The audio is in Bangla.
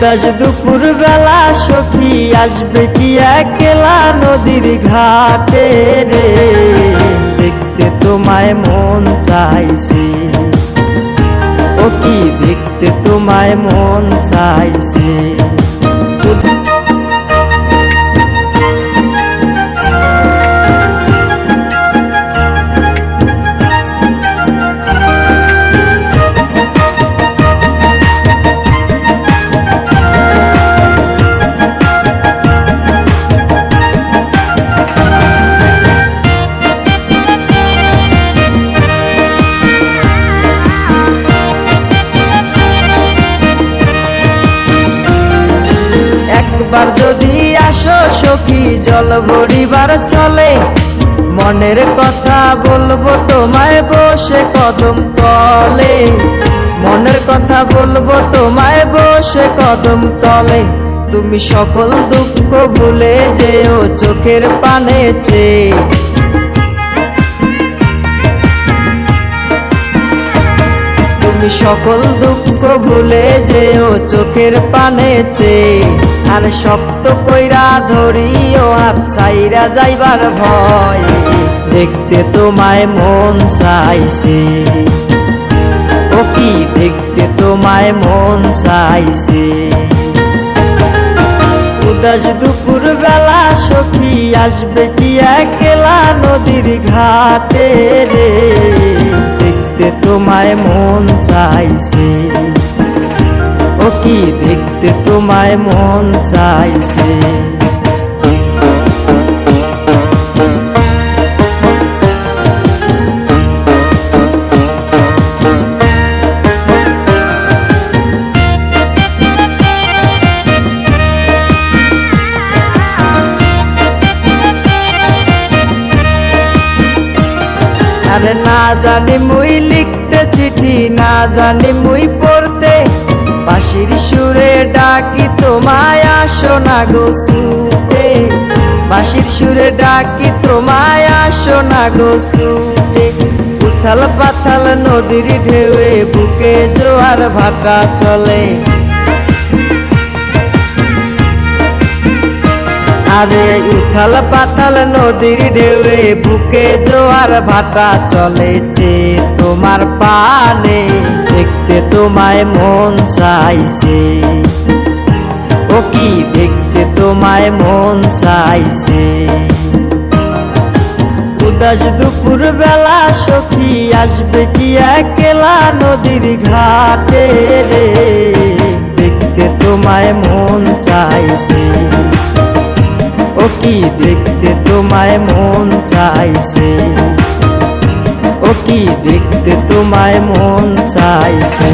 উদাস দুপুর বেলা সখী আসবে কি একলা নদীর ঘাটে রে, দেখতে তোমায় মন চাইছে। ও কি দেখতে তোমায় মন চাইছে। একবার যদি আসো সখী জল ভরিবার চলে, মনের কথা বলবো তোমায় বসে কদম তলে। মনের কথা বলবো তোমায় বসে কদম তলে। তুমি সকল দুঃখ ভুলে যেও চোখের পানে চেয়ে। তুমি সকল দুঃখ ভুলে যেও চোখের পানে চেয়ে। আর শক্ত কইরা ধরিও হাত ছাইরা যাইবার ভয়, দেখতে তোমায় মন চাইছে। ও কি দেখতে তোমায় মন চাইছে। উদাস দুপুর বেলা সখী আসবে কি একলা নদীর ঘাটে রে, দেখতে তোমায় মন চাইছে। ও কি দেখতে তোমায় মন চাইছে। আরে না জানি মুই লিখতে চিঠি, না জানি মুই পড়তে, বাঁশির সুরে ডাকি তোমায় আসো না গো ছুটে। বাঁশির সুরে ডাকি তোমায় আসো না গো ছুটে। উথাল পাথাল নদীর ঢেউয়ে বুকে জোয়ার ভাটা চলে। আরে উথাল পাতাল নদীর ঢেউয়ে বুকে জোয়ার ভাটা চলেছে তোমার পানে, দেখতে তোমায় মন চাইছে। ও কি দেখতে তোমায় মন চাইছে। উদাস দুপুর বেলা সখী আসবে কি একলা নদীর ঘাটে রে, দেখতে তোমায় মন চাইছে। ও কি দেখতে তোমায় মন চাইছে। ও কি দেখতে তোমায় মন চাইছে।